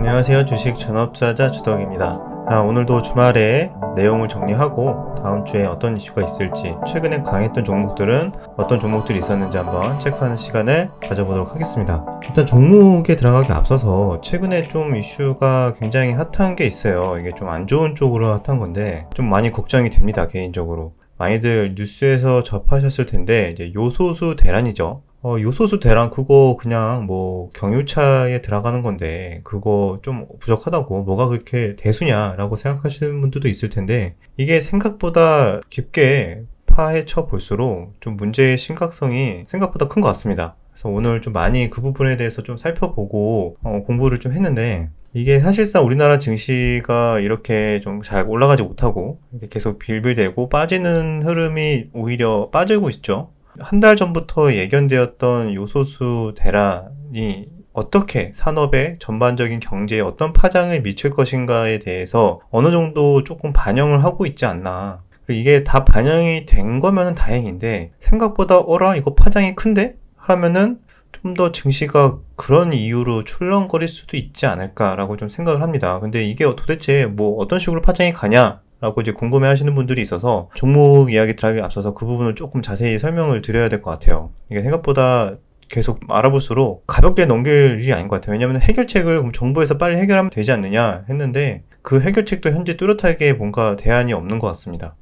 안녕하세요. 주식 전업투자자 주덕입니다. 오늘도 주말에 내용을 정리하고 다음 주에 어떤 이슈가 있을지, 최근에 강했던 종목들은 어떤 종목들이 있었는지 한번 체크하는 시간을 가져보도록 하겠습니다. 일단 종목에 들어가기 앞서서 최근에 좀 이슈가 굉장히 핫한 게 있어요. 이게 좀 안 좋은 쪽으로 핫한 건데 좀 많이 걱정이 됩니다. 개인적으로. 많이들 뉴스에서 접하셨을 텐데 이제 요소수 대란이죠. 요소수 대란 그거 그냥 뭐 경유차에 들어가는 건데 그거 좀 부족하다고 뭐가 그렇게 대수냐라고 생각하시는 분들도 있을 텐데 이게 생각보다 깊게 파헤쳐 볼수록 좀 문제의 심각성이 생각보다 큰 것 같습니다. 그래서 오늘 좀 많이 그 부분에 대해서 좀 살펴보고 공부를 좀 했는데 이게 사실상 우리나라 증시가 이렇게 좀 잘 올라가지 못하고 계속 빌빌대고 빠지는 흐름이 오히려 빠지고 있죠. 한 달 전부터 예견되었던 요소수 대란이 어떻게 산업의 전반적인 경제에 어떤 파장을 미칠 것인가에 대해서 어느 정도 조금 반영을 하고 있지 않나. 이게 다 반영이 된 거면 다행인데 생각보다 어라 이거 파장이 큰데? 하면은 좀 더 증시가 그런 이유로 출렁거릴 수도 있지 않을까라고 좀 생각을 합니다. 근데 이게 도대체 뭐 어떤 식으로 파장이 가냐? 라고 이제 궁금해 하시는 분들이 있어서 종목 이야기 들어가기 앞서서 그 부분을 조금 자세히 설명을 드려야 될 것 같아요. 이게 생각보다 계속 알아볼수록 가볍게 넘길 일이 아닌 것 같아요. 왜냐면 해결책을 그럼 정부에서 빨리 해결하면 되지 않느냐 했는데 그 해결책도 현재 뚜렷하게 뭔가 대안이 없는 것 같습니다.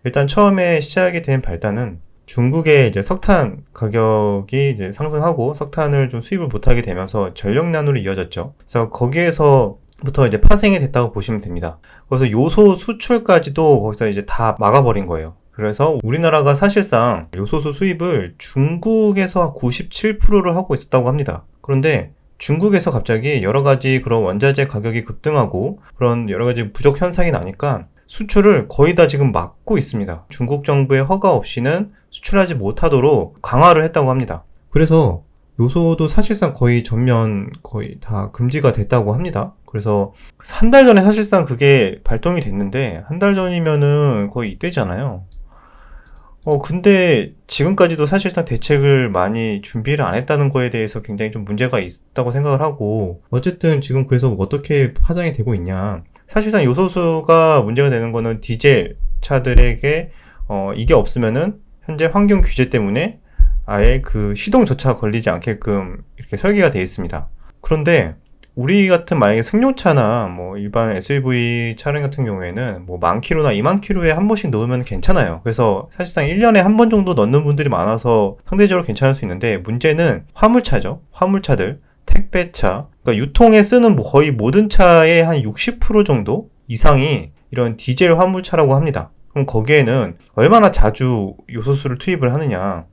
일단 처음에 시작이 된 발단은 중국의 이제 석탄 가격이 이제 상승하고 석탄을 좀 수입을 못하게 되면서 전력난으로 이어졌죠. 그래서 거기에서부터 이제 파생이 됐다고 보시면 됩니다. 그래서 요소 수출까지도 거기서 이제 다 막아버린 거예요. 그래서 우리나라가 사실상 요소수 수입을 중국에서 97%를 하고 있었다고 합니다. 그런데 중국에서 갑자기 여러 가지 그런 원자재 가격이 급등하고 그런 여러 가지 부족 현상이 나니까 수출을 거의 다 지금 막고 있습니다. 중국 정부의 허가 없이는 수출하지 못하도록 강화를 했다고 합니다. 그래서 요소도 사실상 거의 전면 거의 다 금지가 됐다고 합니다. 그래서 한 달 전에 사실상 그게 발동이 됐는데 한 달 전이면은 거의 이때잖아요. 근데 지금까지도 사실상 대책을 많이 준비를 안 했다는 거에 대해서 굉장히 좀 문제가 있다고 생각을 하고 어쨌든 지금 그래서 어떻게 파장이 되고 있냐. 사실상 요소수가 문제가 되는 거는 디젤 차들에게 이게 없으면은 현재 환경 규제 때문에 아예 그 시동조차 걸리지 않게끔 이렇게 설계가 되어 있습니다. 그런데 우리 같은 만약에 승용차나 뭐 일반 SUV 차량 같은 경우에는 뭐 10,000km나 20,000km에 한 번씩 넣으면 괜찮아요. 그래서 사실상 1년에 한 번 정도 넣는 분들이 많아서 상대적으로 괜찮을 수 있는데 문제는 화물차죠. 화물차들, 택배차, 그러니까 유통에 쓰는 거의 모든 차의 한 60% 정도 이상이 이런 디젤 화물차라고 합니다. 그럼 거기에는 얼마나 자주 요소수를 투입을 하느냐.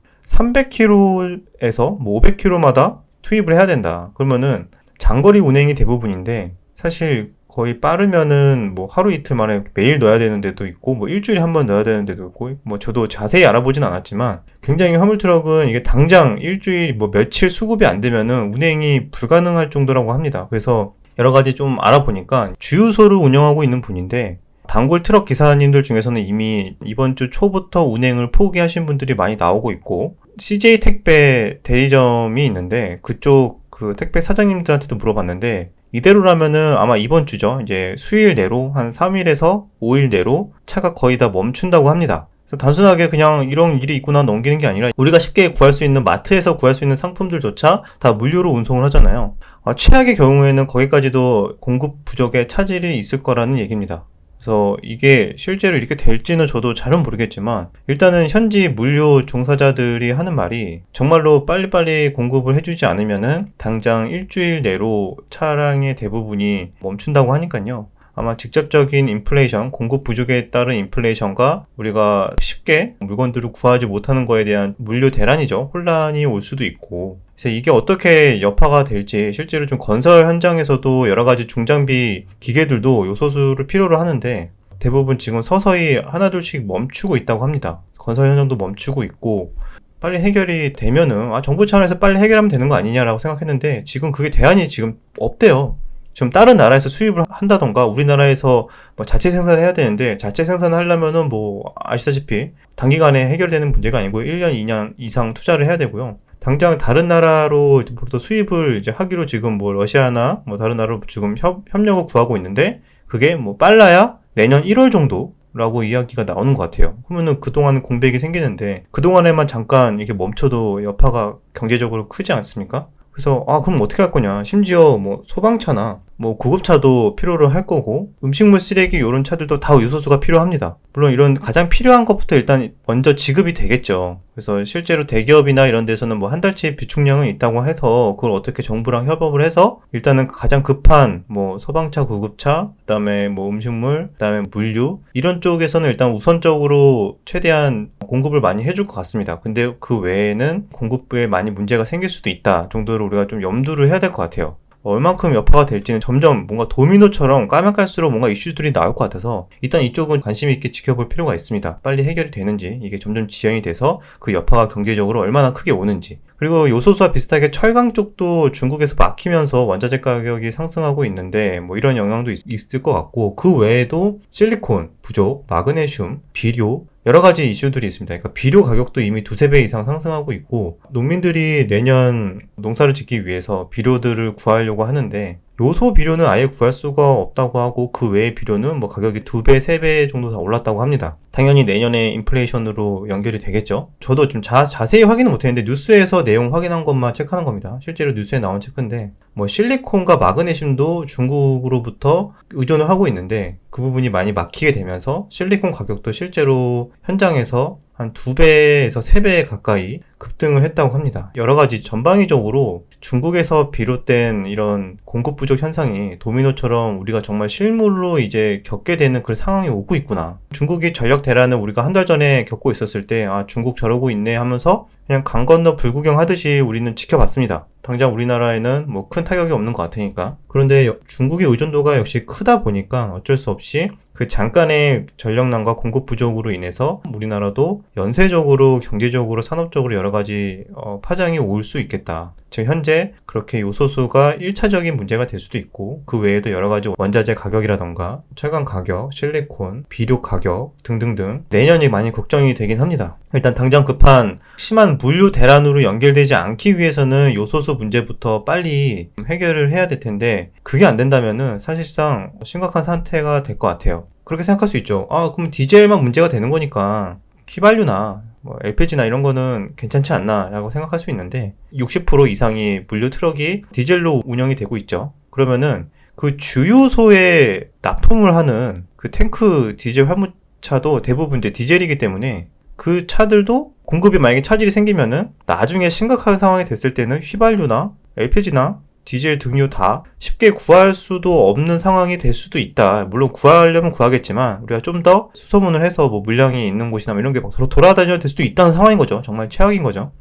300km에서 뭐 500km마다 투입을 해야 된다. 그러면은 장거리 운행이 대부분인데 사실 거의 빠르면은 뭐 하루 이틀 만에 매일 넣어야 되는 데도 있고 뭐 일주일에 한 번 넣어야 되는 데도 있고 뭐 저도 자세히 알아보진 않았지만 굉장히 화물트럭은 이게 당장 일주일 뭐 며칠 수급이 안 되면은 운행이 불가능할 정도라고 합니다. 그래서 여러 가지 좀 알아보니까 주유소를 운영하고 있는 분인데 단골 트럭 기사님들 중에서는 이미 이번 주 초부터 운행을 포기하신 분들이 많이 나오고 있고 CJ 택배 대리점이 있는데 그쪽 그 택배 사장님들한테도 물어봤는데 이대로라면은 아마 이번 주죠. 이제 수일 내로 한 3일에서 5일 내로 차가 거의 다 멈춘다고 합니다. 그래서 단순하게 그냥 이런 일이 있구나 넘기는 게 아니라 우리가 쉽게 구할 수 있는 마트에서 구할 수 있는 상품들조차 다 물류로 운송을 하잖아요. 최악의 경우에는 거기까지도 공급 부족의 차질이 있을 거라는 얘기입니다. 그래서 이게 실제로 이렇게 될지는 저도 잘은 모르겠지만 일단은 현지 물류 종사자들이 하는 말이 정말로 빨리빨리 공급을 해주지 않으면은 당장 일주일 내로 차량의 대부분이 멈춘다고 하니까요. 아마 직접적인 인플레이션, 공급 부족에 따른 인플레이션과 우리가 쉽게 물건들을 구하지 못하는 거에 대한 물류 대란이죠. 혼란이 올 수도 있고. 그래서 이게 어떻게 여파가 될지 실제로 좀 건설 현장에서도 여러 가지 중장비 기계들도 요소수를 필요로 하는데 대부분 지금 서서히 하나둘씩 멈추고 있다고 합니다. 건설 현장도 멈추고 있고 빨리 해결이 되면은 정부 차원에서 빨리 해결하면 되는 거 아니냐라고 생각했는데 지금 그게 대안이 지금 없대요. 지금 다른 나라에서 수입을 한다던가 우리나라에서 뭐 자체 생산을 해야 되는데 자체 생산을 하려면은 뭐 아시다시피 단기간에 해결되는 문제가 아니고 1년, 2년 이상 투자를 해야 되고요. 당장 다른 나라로 또 수입을 이제 하기로 지금 뭐 러시아나 뭐 다른 나라로 지금 협력을 구하고 있는데 그게 뭐 빨라야 내년 1월 정도라고 이야기가 나오는 것 같아요. 그러면은 그동안 공백이 생기는데 그동안에만 잠깐 이게 멈춰도 여파가 경제적으로 크지 않습니까? 그래서 그럼 어떻게 할 거냐. 심지어 뭐 소방차나 뭐 구급차도 필요로 할 거고 음식물 쓰레기 이런 차들도 다 요소수가 필요합니다. 물론 이런 가장 필요한 것부터 일단 먼저 지급이 되겠죠. 그래서 실제로 대기업이나 이런 데서는 뭐 한 달치 비축량은 있다고 해서 그걸 어떻게 정부랑 협업을 해서 일단은 가장 급한 뭐 소방차, 구급차, 그다음에 뭐 음식물, 그다음에 물류 이런 쪽에서는 일단 우선적으로 최대한 공급을 많이 해줄 것 같습니다. 근데 그 외에는 공급부에 많이 문제가 생길 수도 있다 정도로 우리가 좀 염두를 해야 될 것 같아요. 얼만큼 여파가 될지는 점점 뭔가 도미노처럼 까면 깔수록 뭔가 이슈들이 나올 것 같아서 일단 이쪽은 관심 있게 지켜볼 필요가 있습니다. 빨리 해결이 되는지, 이게 점점 지연이 돼서 그 여파가 경제적으로 얼마나 크게 오는지. 그리고 요소수와 비슷하게 철강 쪽도 중국에서 막히면서 원자재 가격이 상승하고 있는데 뭐 이런 영향도 있을 것 같고, 그 외에도 실리콘 부족, 마그네슘, 비료 여러 가지 이슈들이 있습니다. 그러니까 비료 가격도 이미 두세 배 이상 상승하고 있고, 농민들이 내년 농사를 짓기 위해서 비료들을 구하려고 하는데 요소 비료는 아예 구할 수가 없다고 하고, 그 외의 비료는 뭐 가격이 2배, 3배 정도 다 올랐다고 합니다. 당연히 내년에 인플레이션으로 연결이 되겠죠. 저도 좀 자세히 확인은 못했는데 뉴스에서 내용 확인한 것만 체크하는 겁니다. 실제로 뉴스에 나온 체크인데 뭐 실리콘과 마그네슘도 중국으로부터 의존을 하고 있는데 그 부분이 많이 막히게 되면서 실리콘 가격도 실제로 현장에서 한 2배에서 3배 가까이 급등을 했다고 합니다. 여러 가지 전방위적으로 중국에서 비롯된 이런 공급 부족 현상이 도미노처럼 우리가 정말 실물로 이제 겪게 되는 그런 상황이 오고 있구나. 중국이 전력 대란을 우리가 한 달 전에 겪고 있었을 때 중국 저러고 있네 하면서 그냥 강 건너 불구경 하듯이 우리는 지켜봤습니다. 당장 우리나라에는 뭐 큰 타격이 없는 것 같으니까. 그런데 중국의 의존도가 역시 크다 보니까 어쩔 수 없이 그 잠깐의 전력난과 공급 부족으로 인해서 우리나라도 연쇄적으로 경제적으로 산업적으로 여러 가지 파장이 올 수 있겠다. 지금 현재 그렇게 요소수가 1차적인 문제가 될 수도 있고, 그 외에도 여러 가지 원자재 가격이라던가 철강 가격, 실리콘, 비료 가격 등등등 내년이 많이 걱정이 되긴 합니다. 일단 당장 급한 심한 물류 대란으로 연결되지 않기 위해서는 요소수 문제부터 빨리 해결을 해야 될 텐데, 그게 안 된다면은 사실상 심각한 상태가 될 것 같아요. 그렇게 생각할 수 있죠. 그럼 디젤만 문제가 되는 거니까 휘발유나 뭐 LPG나 이런 거는 괜찮지 않나 라고 생각할 수 있는데, 60% 이상이 물류 트럭이 디젤로 운영이 되고 있죠. 그러면은 그 주유소에 납품을 하는 그 탱크 디젤 화물차도 대부분 이제 디젤이기 때문에 그 차들도 공급이 만약에 차질이 생기면은 나중에 심각한 상황이 됐을 때는 휘발유나 LPG나 디젤 등유 다 쉽게 구할 수도 없는 상황이 될 수도 있다. 물론 구하려면 구하겠지만 우리가 좀 더 수소문을 해서 뭐 물량이 있는 곳이나 뭐 이런 게 막 돌아다녀야 될 수도 있다는 상황인 거죠. 정말 최악인 거죠.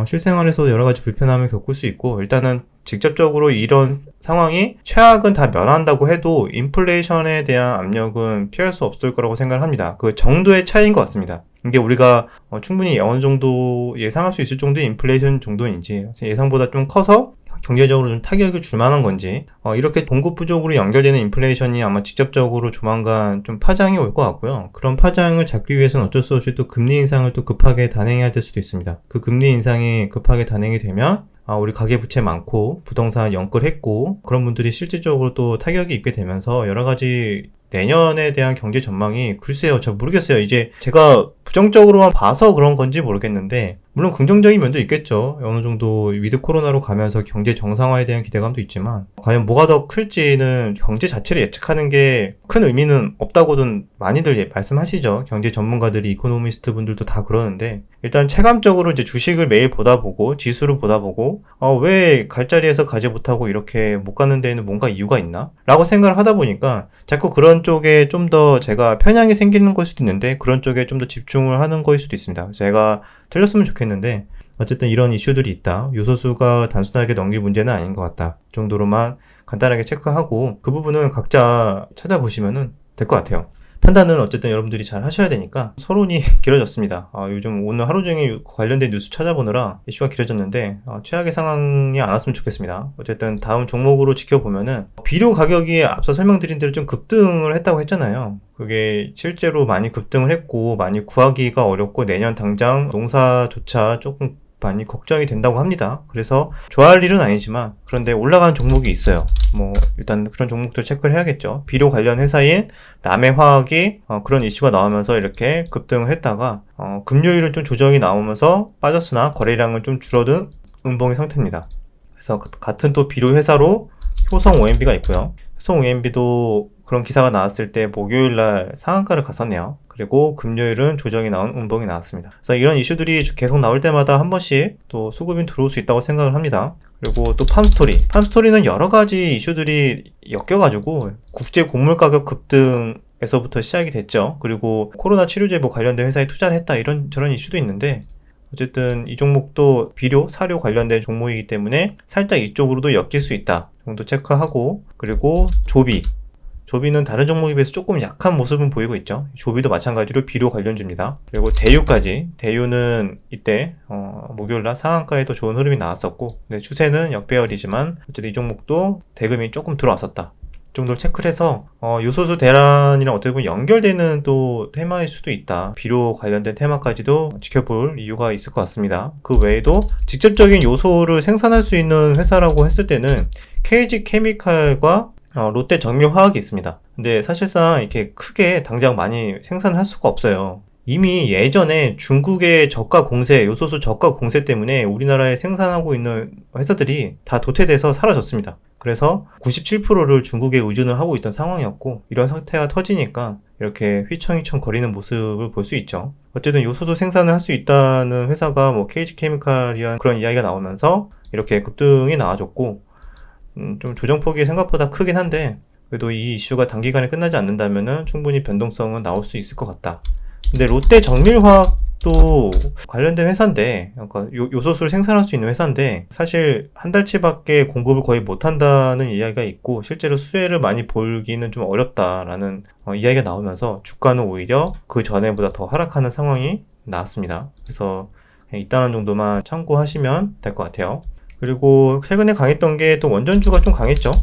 실생활에서도 여러 가지 불편함을 겪을 수 있고, 일단은 직접적으로 이런 상황이 최악은 다 면한다고 해도 인플레이션에 대한 압력은 피할 수 없을 거라고 생각을 합니다. 그 정도의 차이인 것 같습니다. 이게 우리가 충분히 어느 정도 예상할 수 있을 정도의 인플레이션 정도인지, 예상보다 좀 커서 경제적으로 좀 타격을 줄 만한 건지, 이렇게 공급 부족으로 연결되는 인플레이션이 아마 직접적으로 조만간 좀 파장이 올 것 같고요. 그런 파장을 잡기 위해서는 어쩔 수 없이 또 금리 인상을 또 급하게 단행해야 될 수도 있습니다. 그 금리 인상이 급하게 단행이 되면 우리 가계부채 많고 부동산 연끌했고 그런 분들이 실질적으로 또 타격이 입게 되면서 여러 가지 내년에 대한 경제 전망이 글쎄요, 잘 모르겠어요. 이제 제가 부정적으로만 봐서 그런 건지 모르겠는데, 물론 긍정적인 면도 있겠죠. 어느 정도 위드 코로나로 가면서 경제 정상화에 대한 기대감도 있지만 과연 뭐가 더 클지는 경제 자체를 예측하는 게 큰 의미는 없다고는 많이들 말씀하시죠. 경제 전문가들이, 이코노미스트 분들도 다 그러는데, 일단 체감적으로 이제 주식을 매일 보다 보고 지수를 보다 보고 왜 갈자리에서 가지 못하고 이렇게 못 가는 데에는 뭔가 이유가 있나? 라고 생각을 하다 보니까 자꾸 그런 쪽에 좀 더 제가 편향이 생기는 걸 수도 있는데, 그런 쪽에 좀 더 집중을 하는 거일 수도 있습니다. 제가 틀렸으면 좋겠는데 어쨌든 이런 이슈들이 있다. 요소수가 단순하게 넘길 문제는 아닌 것 같다 정도로만 간단하게 체크하고, 그 부분은 각자 찾아보시면 될 것 같아요. 판단은 어쨌든 여러분들이 잘 하셔야 되니까. 서론이 길어졌습니다. 요즘 오늘 하루 종일 관련된 뉴스 찾아보느라 이슈가 길어졌는데 최악의 상황이 안 왔으면 좋겠습니다. 어쨌든 다음 종목으로 지켜보면은 비료 가격이 앞서 설명드린 대로 좀 급등을 했다고 했잖아요. 그게 실제로 많이 급등을 했고 많이 구하기가 어렵고 내년 당장 농사조차 조금 많이 걱정이 된다고 합니다. 그래서 좋아할 일은 아니지만 그런데 올라간 종목이 있어요. 뭐 일단 그런 종목들 체크를 해야겠죠. 비료 관련 회사인 남해화학이 그런 이슈가 나오면서 이렇게 급등을 했다가 금요일은 좀 조정이 나오면서 빠졌으나 거래량은 좀 줄어든 음봉의 상태입니다. 그래서 같은 또 비료 회사로 효성 OMB가 있고요. 효성 OMB도 그런 기사가 나왔을 때 목요일날 상한가를 갔었네요. 그리고 금요일은 조정이 나온 음봉이 나왔습니다. 그래서 이런 이슈들이 계속 나올 때마다 한 번씩 또 수급이 들어올 수 있다고 생각을 합니다. 그리고 또 팜스토리. 팜스토리는 여러 가지 이슈들이 엮여가지고 국제 곡물 가격 급등에서부터 시작이 됐죠. 그리고 코로나 치료제 뭐 관련된 회사에 투자를 했다 이런 저런 이슈도 있는데 어쨌든 이 종목도 비료, 사료 관련된 종목이기 때문에 살짝 이쪽으로도 엮일 수 있다 정도 체크하고 그리고 조비는 다른 종목에 비해서 조금 약한 모습은 보이고 있죠. 조비도 마찬가지로 비료 관련주입니다. 그리고 대유는 이때 목요일날 상한가에 또 좋은 흐름이 나왔었고 근데 추세는 역배열이지만 어쨌든 이 종목도 대금이 조금 들어왔었다 정도를 체크를 해서 요소수 대란이랑 어떻게 보면 연결되는 또 테마일 수도 있다. 비료 관련된 테마까지도 지켜볼 이유가 있을 것 같습니다. 그 외에도 직접적인 요소를 생산할 수 있는 회사라고 했을 때는 KG 케미칼과 롯데 정밀화학이 있습니다. 근데 사실상 이렇게 크게 당장 많이 생산을 할 수가 없어요. 이미 예전에 중국의 저가 공세, 요소수 저가 공세 때문에 우리나라에 생산하고 있는 회사들이 다 도태돼서 사라졌습니다. 그래서 97%를 중국에 의존을 하고 있던 상황이었고 이런 사태가 터지니까 이렇게 휘청휘청 거리는 모습을 볼 수 있죠. 어쨌든 요소수 생산을 할 수 있다는 회사가 뭐 KG케미칼이란 그런 이야기가 나오면서 이렇게 급등이 나와줬고 좀 조정폭이 생각보다 크긴 한데 그래도 이 이슈가 단기간에 끝나지 않는다면은 충분히 변동성은 나올 수 있을 것 같다. 근데 롯데 정밀화학도 관련된 회사인데, 그러니까 요소수를 생산할 수 있는 회사인데, 사실 한 달치밖에 공급을 거의 못한다는 이야기가 있고, 실제로 수혜를 많이 보기는 좀 어렵다라는 이야기가 나오면서 주가는 오히려 그 전에보다 더 하락하는 상황이 나왔습니다. 그래서 그냥 이따는 정도만 참고하시면 될 것 같아요. 그리고 최근에 강했던 게 또 원전주가 좀 강했죠.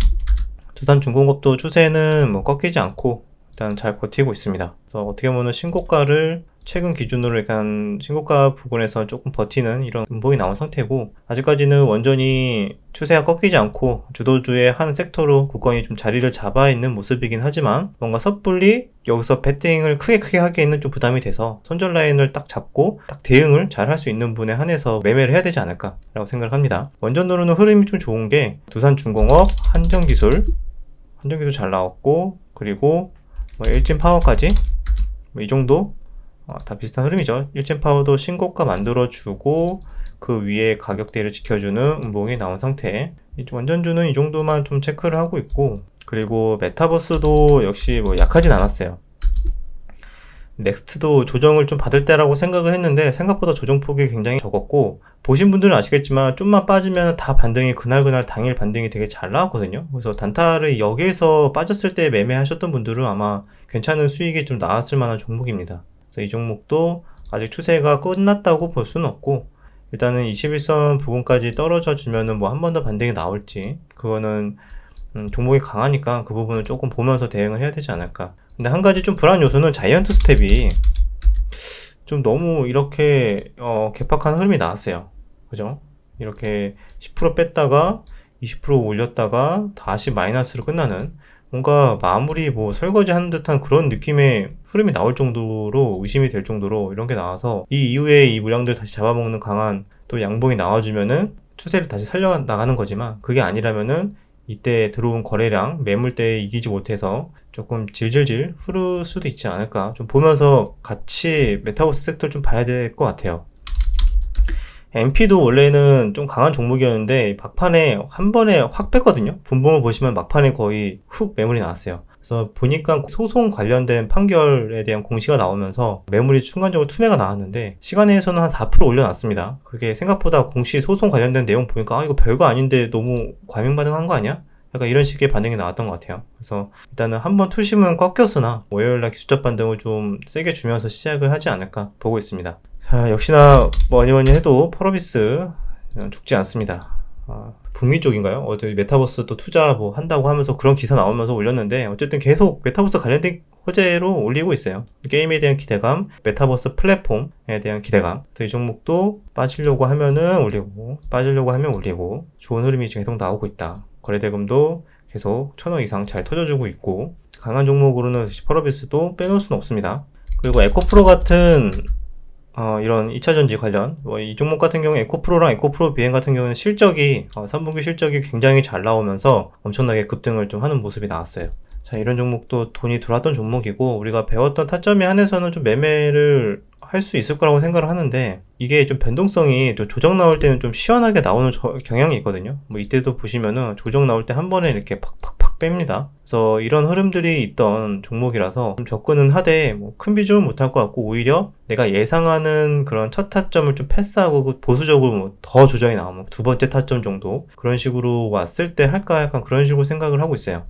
두산중공업도 추세는 뭐 꺾이지 않고 일단 잘 버티고 있습니다. 그래서 어떻게 보면 신고가를 최근 기준으로 약간 신고가 부분에서 조금 버티는 이런 음봉이 나온 상태고 아직까지는 원전이 추세가 꺾이지 않고 주도주의 한 섹터로 굳건히 좀 자리를 잡아 있는 모습이긴 하지만 뭔가 섣불리 여기서 베팅을 크게 하기에는 좀 부담이 돼서 손절 라인을 딱 잡고 딱 대응을 잘 할 수 있는 분에 한해서 매매를 해야 되지 않을까라고 생각을 합니다. 원전으로는 흐름이 좀 좋은 게 두산중공업, 한정기술 잘 나왔고 그리고 뭐 일진파워까지 뭐 이 정도 다 비슷한 흐름이죠. 일진파워도 신고가 만들어주고 그 위에 가격대를 지켜주는 음봉이 나온 상태. 원전주는 이 정도만 좀 체크를 하고 있고 그리고 메타버스도 역시 뭐 약하진 않았어요. 넥스트도 조정을 좀 받을 때라고 생각을 했는데 생각보다 조정폭이 굉장히 적었고 보신 분들은 아시겠지만 좀만 빠지면 다 반등이 그날 당일 반등이 되게 잘 나왔거든요. 그래서 단타를 여기에서 빠졌을 때 매매하셨던 분들은 아마 괜찮은 수익이 좀 나왔을 만한 종목입니다. 그래서 이 종목도 아직 추세가 끝났다고 볼 수는 없고 일단은 21선 부분까지 떨어져 주면은 뭐 한 번 더 반등이 나올지 그거는 종목이 강하니까 그 부분을 조금 보면서 대응을 해야 되지 않을까. 근데 한 가지 좀 불안 요소는 자이언트 스텝이 좀 너무 이렇게 개팍한 흐름이 나왔어요. 그죠? 이렇게 10% 뺐다가 20% 올렸다가 다시 마이너스로 끝나는 뭔가 마무리 뭐 설거지 하는 듯한 그런 느낌의 흐름이 나올 정도로 의심이 될 정도로 이런 게 나와서 이 이후에 이 물량들 다시 잡아먹는 강한 또 양봉이 나와주면은 추세를 다시 살려나가는 거지만 그게 아니라면은 이때 들어온 거래량 매물대에 이기지 못해서 조금 질질질 흐를 수도 있지 않을까 좀 보면서 같이 메타버스 섹터를 좀 봐야 될 것 같아요. MP도 원래는 좀 강한 종목이었는데 막판에 한 번에 확 뺐거든요. 분봉을 보시면 막판에 거의 훅 매물이 나왔어요. 그래서 보니까 소송 관련된 판결에 대한 공시가 나오면서 매물이 순간적으로 투매가 나왔는데 시간에서는 한 4% 올려놨습니다. 그게 생각보다 공시 소송 관련된 내용 보니까 이거 별거 아닌데 너무 과민 반응한 거 아니야? 약간 이런 식의 반응이 나왔던 것 같아요. 그래서 일단은 한번 투심은 꺾였으나 월요일날 기술적 반등을 좀 세게 주면서 시작을 하지 않을까 보고 있습니다. 자, 역시나 뭐니 해도 펄어비스 죽지 않습니다. 북미 쪽인가요? 어디 메타버스 또 투자 뭐 한다고 하면서 그런 기사 나오면서 올렸는데 어쨌든 계속 메타버스 관련된 호재로 올리고 있어요. 게임에 대한 기대감, 메타버스 플랫폼에 대한 기대감. 이 종목도 빠지려고 하면은 올리고, 빠지려고 하면 올리고, 좋은 흐름이 계속 나오고 있다. 거래대금도 계속 1,000억 이상 잘 터져주고 있고, 강한 종목으로는 펄어비스도 빼놓을 수는 없습니다. 그리고 에코프로 같은 이런 2차전지 관련 이 종목 같은 경우에 에코프로랑 에코프로 비행 같은 경우는 실적이 3분기 실적이 굉장히 잘 나오면서 엄청나게 급등을 좀 하는 모습이 나왔어요. 자, 이런 종목도 돈이 들어왔던 종목이고 우리가 배웠던 타점에 한해서는 좀 매매를 할 수 있을 거라고 생각을 하는데 이게 좀 변동성이 좀 조정 나올 때는 좀 시원하게 나오는 경향이 있거든요. 뭐 이때도 보시면은 조정 나올 때 한 번에 이렇게 팍팍팍 뺍니다. 그래서 이런 흐름들이 있던 종목이라서 좀 접근은 하되 뭐 큰 비중은 못할 것 같고 오히려 내가 예상하는 그런 첫 타점을 좀 패스하고 보수적으로 뭐 더 조정이 나오면 두 번째 타점 정도 그런 식으로 왔을 때 할까 약간 그런 식으로 생각을 하고 있어요.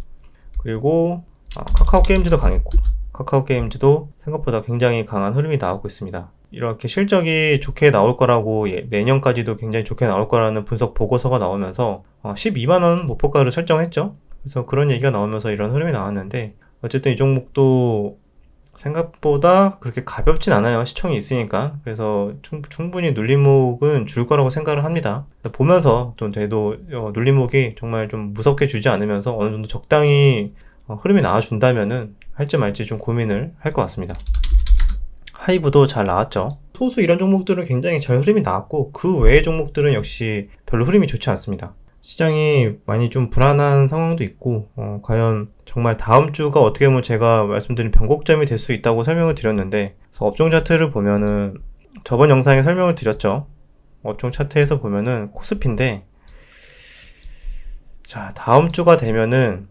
그리고 카카오 게임즈도 강했고 카카오 게임즈도 생각보다 굉장히 강한 흐름이 나오고 있습니다. 이렇게 실적이 좋게 나올 거라고 내년까지도 굉장히 좋게 나올 거라는 분석 보고서가 나오면서 12만원 목표가를 설정했죠. 그래서 그런 얘기가 나오면서 이런 흐름이 나왔는데 어쨌든 이 종목도 생각보다 그렇게 가볍진 않아요. 시총이 있으니까. 그래서 충분히 눌림목은 줄 거라고 생각을 합니다. 보면서 좀 저희도 눌림목이 정말 좀 무섭게 주지 않으면서 어느 정도 적당히 흐름이 나와준다면은 할지 말지 좀 고민을 할 것 같습니다. 하이브도 잘 나왔죠. 소수 이런 종목들은 굉장히 잘 흐름이 나왔고 그 외의 종목들은 역시 별로 흐름이 좋지 않습니다. 시장이 많이 좀 불안한 상황도 있고 과연 정말 다음 주가 어떻게 보면 제가 말씀드린 변곡점이 될 수 있다고 설명을 드렸는데 업종 차트를 보면은 저번 영상에 설명을 드렸죠. 업종 차트에서 보면은 코스피인데 자 다음 주가 되면은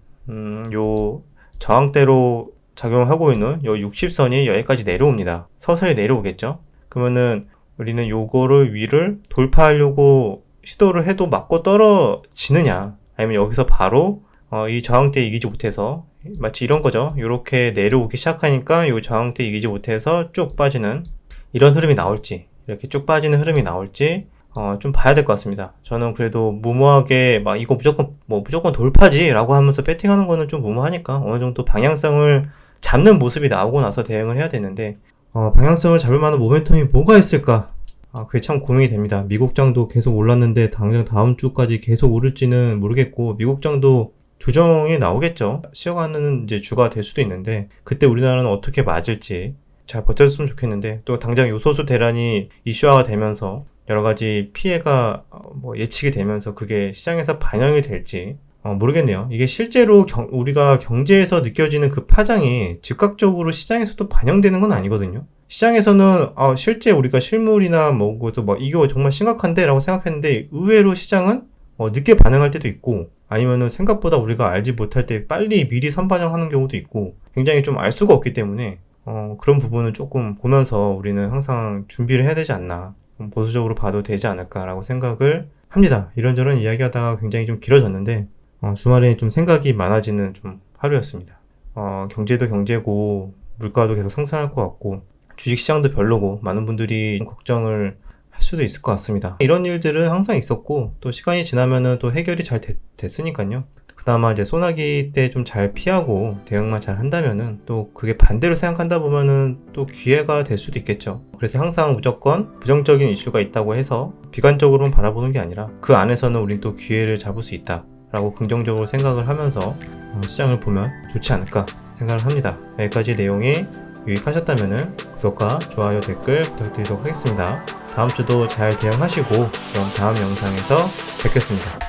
요 저항대로 작용하고 있는 요 60선이 여기까지 내려옵니다. 서서히 내려오겠죠. 그러면은 우리는 요거를 위를 돌파하려고 시도를 해도 맞고 떨어지느냐 아니면 여기서 바로 이 저항대 이기지 못해서 마치 이런 거죠. 이렇게 내려오기 시작하니까 이 저항대 이기지 못해서 쭉 빠지는 이런 흐름이 나올지 이렇게 쭉 빠지는 흐름이 나올지 좀 봐야 될 것 같습니다. 저는 그래도 무모하게 막 이거 무조건 돌파지 라고 하면서 배팅하는 거는 좀 무모하니까 어느 정도 방향성을 잡는 모습이 나오고 나서 대응을 해야 되는데 방향성을 잡을 만한 모멘텀이 뭐가 있을까? 그게 참 고민이 됩니다. 미국장도 계속 올랐는데 당장 다음 주까지 계속 오를지는 모르겠고 미국장도 조정이 나오겠죠. 쉬어가는 이제 주가 될 수도 있는데 그때 우리나라는 어떻게 맞을지 잘 버텼으면 좋겠는데 또 당장 요소수 대란이 이슈화가 되면서 여러 가지 피해가 예측이 되면서 그게 시장에서 반영이 될지 모르겠네요. 이게 실제로 우리가 경제에서 느껴지는 그 파장이 즉각적으로 시장에서도 반영되는 건 아니거든요. 시장에서는 실제 우리가 실물이나 이거 정말 심각한데 라고 생각했는데 의외로 시장은 늦게 반응할 때도 있고 아니면은 생각보다 우리가 알지 못할 때 빨리 미리 선반영하는 경우도 있고 굉장히 좀 알 수가 없기 때문에 그런 부분을 조금 보면서 우리는 항상 준비를 해야 되지 않나 보수적으로 봐도 되지 않을까라고 생각을 합니다. 이런저런 이야기하다가 굉장히 좀 길어졌는데 주말에 좀 생각이 많아지는 좀 하루였습니다. 경제도 경제고 물가도 계속 상승할 것 같고 주식시장도 별로고 많은 분들이 걱정을 할 수도 있을 것 같습니다. 이런 일들은 항상 있었고 또 시간이 지나면은 또 해결이 잘 됐으니까요. 그나마 이제 소나기 때 좀 잘 피하고 대응만 잘 한다면은 또 그게 반대로 생각한다 보면은 또 기회가 될 수도 있겠죠. 그래서 항상 무조건 부정적인 이슈가 있다고 해서 비관적으로만 바라보는 게 아니라 그 안에서는 우린 또 기회를 잡을 수 있다 라고 긍정적으로 생각을 하면서 시장을 보면 좋지 않을까 생각을 합니다. 여기까지 내용이 유익하셨다면 구독과 좋아요 댓글 부탁드리도록 하겠습니다. 다음 주도 잘 대응하시고 그럼 다음 영상에서 뵙겠습니다.